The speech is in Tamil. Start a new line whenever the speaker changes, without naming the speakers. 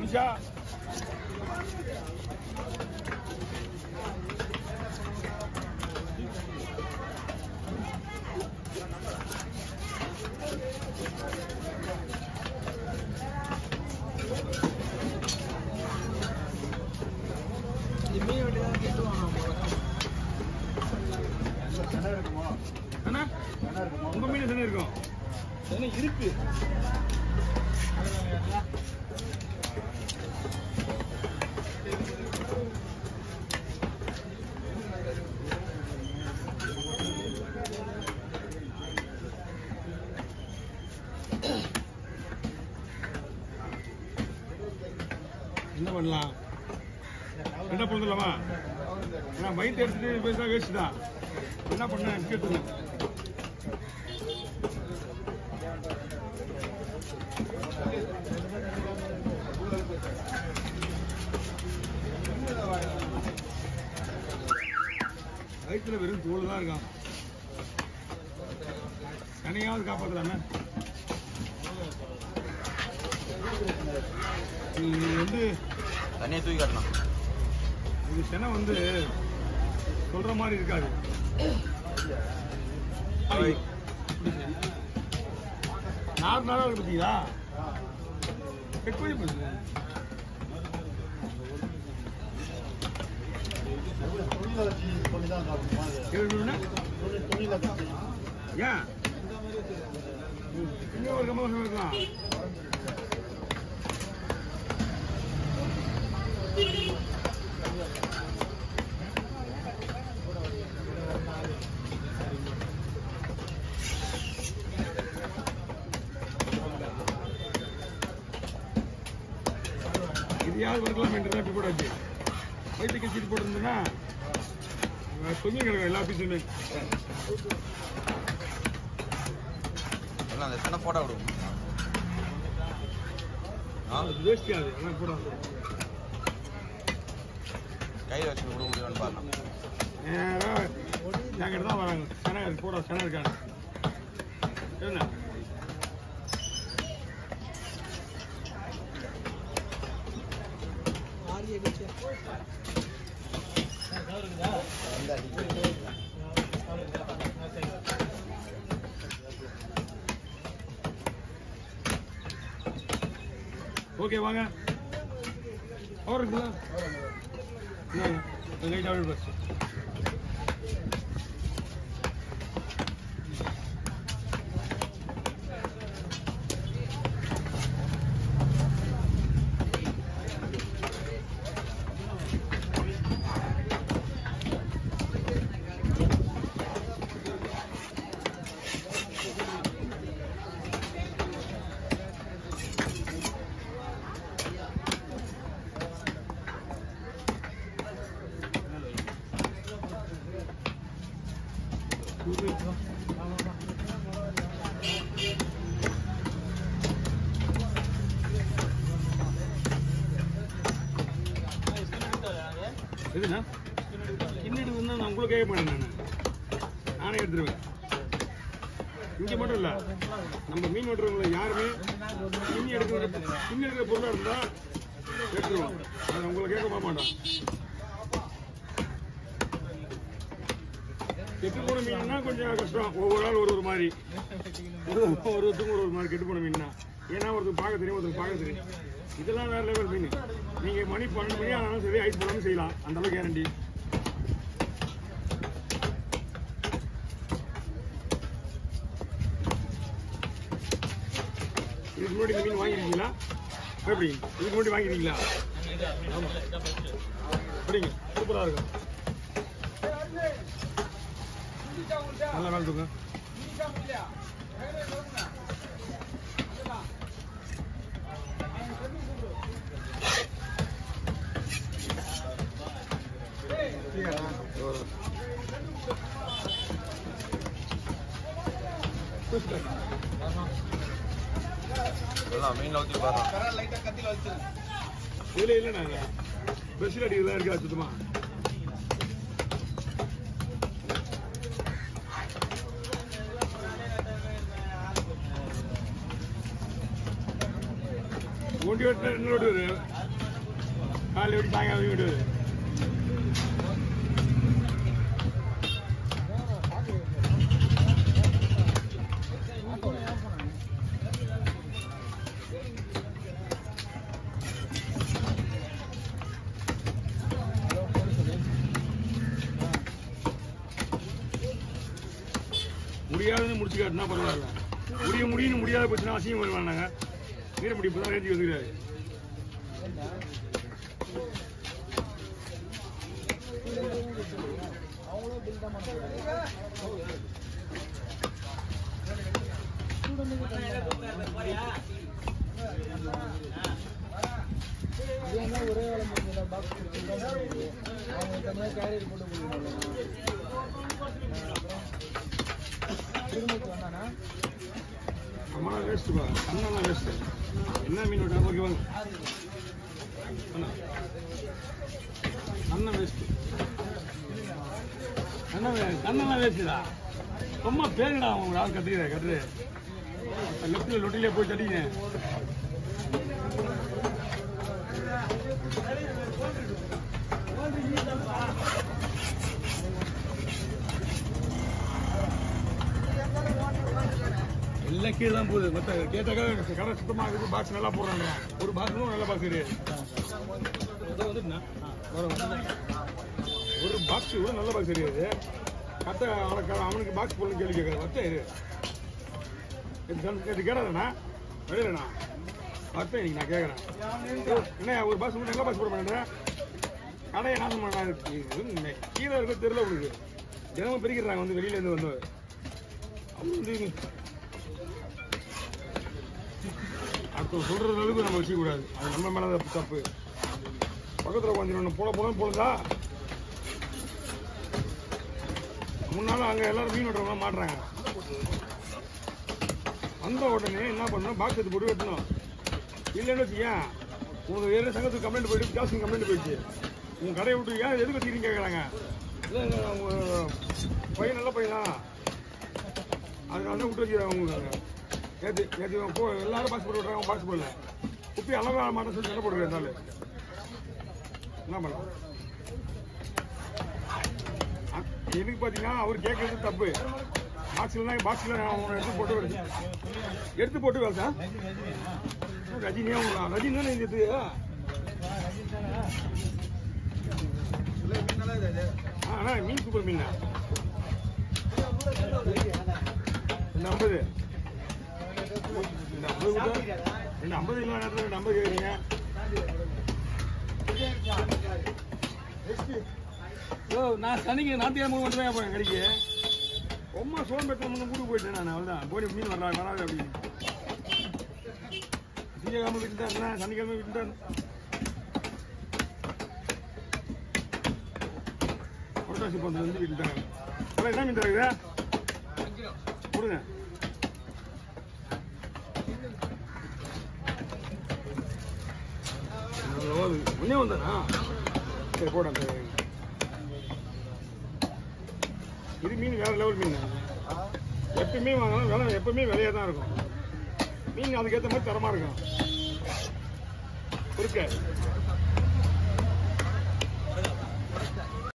முடிச்சா உங்க மீன் தானே இருக்கும் இருக்கு. என்ன பண்ணலாம்? என்ன பண்ணலாமா? நான் வயிற்று எடுத்துட்டு பேசா வேஸ்ட் தான். என்ன பண்ண கேட்டு வயிற்றுல வெறும் தோல் தான் இருக்கான். தனியாவது காப்பாற்றலாமே. இது வந்து
தனியாக தூக்கி காட்டலாம்.
இது செனை வந்து சொல்ற மாதிரி இருக்காது. நார்மலாக இருக்கு பார்த்தீங்களா? செக் பண்ணி போகுது. ஏன் இன்னும் ஒரு கம்பம் இருக்கலாம். இது யார் வரலாம் என்று இப்படி போடாச்சு. வயிற்றுக்கு சீட்டு போட்டிருந்தேன்னா கொஞ்சம் கிடக்கும் எல்லா பீஸுமே.
அந்த சென்னை போட்டா விடுவோம்.
வேஸ்டியாது ஆனால் போடாது.
கையில் வச்சு விட முடியும்னு பாருங்க.
நேராக என்கிட்ட தான் வராங்க. செனை போட செனை இருக்காங்க. என்ன ஓகே வாங்க. அவர் இருக்குங்களா? Light out bus. எதுண்ணா கிண்ணெடு வந்து நான் உங்களுக்கு கேட்க மாட்டேன். நானே எடுத்துருவேன். இங்கே மட்டும் இல்லை, நம்ம மீன் வெட்டுறவங்களை யாருமே கிண்ணி எடுக்கிற பொருளாக இருந்தால் எடுத்துருவோம். அதை உங்களை கேட்க மாட்டோம். கெட்டு போன மீன்னா கொஞ்சம் கஷ்டம். ஒவ்வொரு ஆள் ஒரு மாதிரி, ஒருத்தருக்கும் ஒரு மாதிரி கெட்டு போன மீன் தான். ஏன்னா ஒருத்தர் பார்க்க தெரியும், ஒருத்தர் பார்க்க தெரியும். இதெல்லாம் வேற லெவல் மீன். நீங்க மணி 12 மணி ஆனாலும் சரி ஐஸ் போடாமல் செய்யலாம். அந்த அளவுக்கு கேரண்டி. இதுக்கு முன்னாடி இந்த மீன் வாங்கிருக்கீங்களா? எப்படி இதுக்கு முன்னாடி வாங்கிருக்கீங்களா? அப்படிங்க சூப்பரா இருக்கும். நல்லா வேலை தூங்க.
மீன்ல ஊற்றி பாருங்க.
இதுல இல்லை, நாங்க பெஸ்ட் அடிக்கிறதா இருக்கா சுத்தமா. ஒண்டி வெட்டினா இன்னொரு காலையில் எப்படி சாயங்காலம் விடுவது முடியாதுன்னு முடிச்சு காட்டினா பரவாயில்ல முடியும்னு முடியாத போச்சுன்னா அசிங்கம் வருவாங்க நீரை முடிப்பு தான் ரேஞ்சி வந்துக்கிறாரு
ஒரே வேலை பாக்ஸ் அவங்க தனியாக கேரியர் போட்டு வந்தானா
அம்மா வேஸ்ட்டுப்பா கண்ணெல்லாம் வேஸ்ட்டு என்ன மீன் விட்டா ஓகே வாங்க கண்ணை வேஸ்ட்டு கண்ணெல்லாம் வேஸ்ட்டுடா ரொம்ப பேருடா அவங்க ஆள் கட்டுது லெஃப்டில் லொட்டிலே போய் தட்டிங்க எல்லாம் கீழே தான் போகுது மற்ற கேட்டாக்கா கடை சுத்தமாக இருக்குது பாக்ஸ் நல்லா போடுறாங்க ஒரு பாக்ஸும் நல்ல பாக்ஸ் இருக்கு ஒரு பாக்ஸ் கூட நல்ல பாக்ஸ் இருக்குது கட்ட அவனுக்கு பாக்ஸ் போடணும் கேள்வி கேட்காது வச்சா இது கேடாதாண்ணா வெளியிலண்ணா வச்சா இன்னைக்கு நான் கேட்குறேன் என்ன ஒரு பாக்ஸ் கூட நல்ல பாக்ஸ் போட மாட்டேன் கடையை நாசம் பண்ண கீழே இருக்க தெருல உங்களுக்கு தினமும் பிரிக்கிறாங்க வந்து வெளியிலேருந்து வந்து அவங்க வந்து அடுத்த சொல்ற அளவுக்கு நம்ம வச்சுக்கூடாது அது நம்ம மேலே தப்பு பக்கத்தில் உட்காந்து போலன்னு போலதா முன்னால அங்கே எல்லாரும் மீன் வெட்டுறவங்க மாட்டுறாங்க வந்த உடனே என்ன பண்ணணும் பாக்ஸ் எடுத்து போட்டு வெட்டணும் இல்லைன்னு வச்சுக்கேன் உங்களுக்கு வேறு சங்கத்துக்கு கம்ப்ளைண்ட் போயிட்டு காசுக்கு கம்ப்ளைண்ட் போயிடுச்சு உங்கள் கடையை விட்டு ஏன் எதுக்கு வச்சுக்கிறீங்க கேட்குறாங்க இல்லை அவங்க பையன் நல்ல பையன் தான் அதனால தான் விட்டு வச்சுக்கிறாங்க உங்களுக்கு நேற்று எல்லாரும் பாக்ஸ் போட்டு விட்றாங்க பாக்ஸ் போடல குப்பி அளவு மாட்டேன் சொல்லி சண்டை போடுறேன் இருந்தாலும் என்ன பண்ணலாம் எனக்கு பார்த்தீங்கன்னா அவர் கேட்கறது தப்பு பாக்ஸில் அவங்க எடுத்து போட்டு வேலை சார் ரஜினியா ரஜினி தானே இது அண்ணா மீன் சூப்பர் மீன் 50 50 இல்லை நேரத்தில் 50 கேட்குறீங்க நான் சனிக்கு ஞாயிற்றுக்கிழமை மட்டும் தான் போறேன் கடைக்கு ரொம்ப சோம்பேட்டில் முன்ன கூட்டு போயிட்டேன் நான் அவ்வளோதான் போய் மீன் வராது அப்படின்னு திங்கக்கிழமை வீட்டில் தான் இருந்தேன் சனிக்கிழமை வீட்டில் தான் புரட்டாசி பந்தல் வந்து வீட்டில் தாங்க அதான் என்ன மீன் தராங்க கொடுங்க முன்னே வந்தானா சரி போட்டேன் இது மீன் வேற லெவல் மீன் எப்பயுமே வாங்கலாம் விலை எப்பவுமே விலையாக தான் இருக்கும் மீன் அதுக்கேற்ற மாதிரி தரமாக இருக்கும் இருக்க